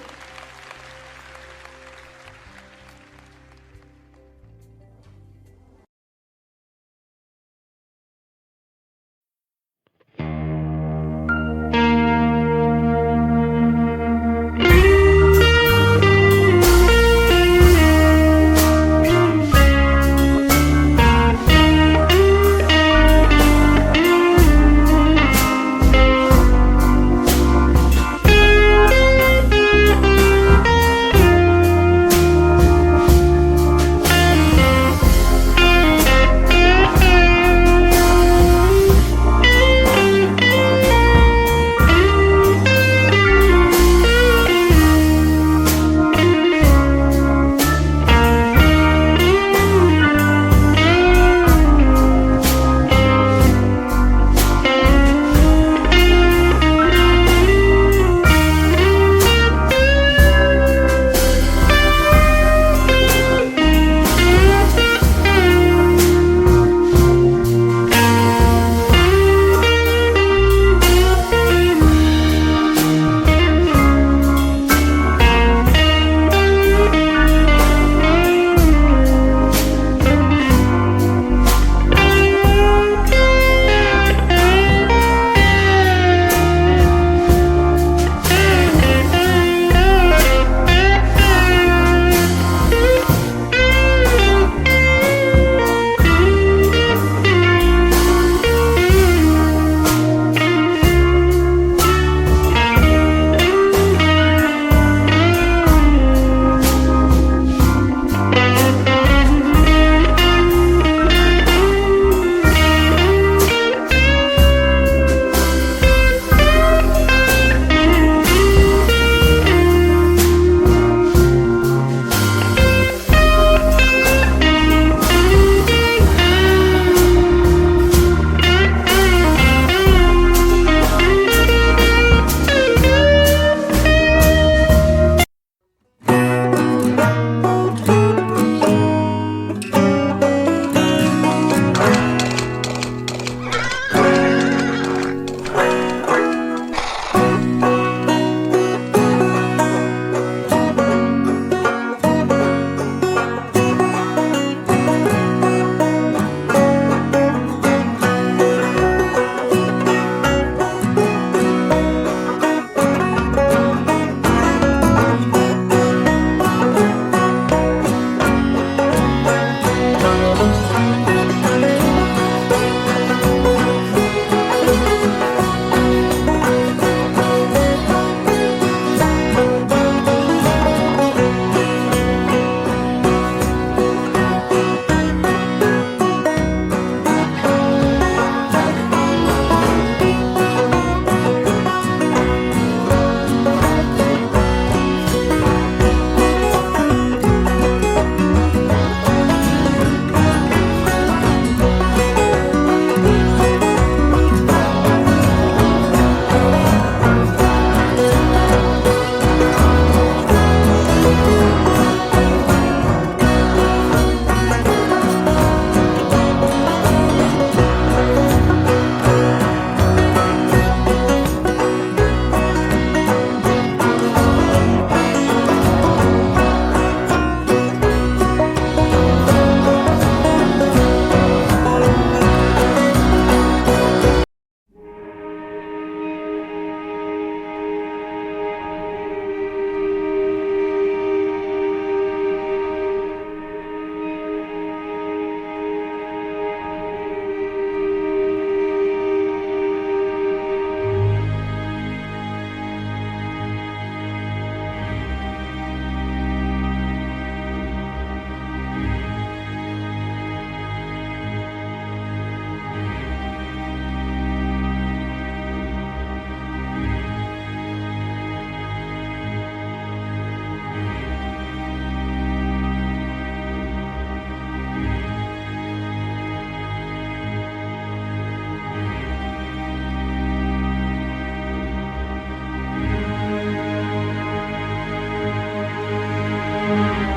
S2: Thank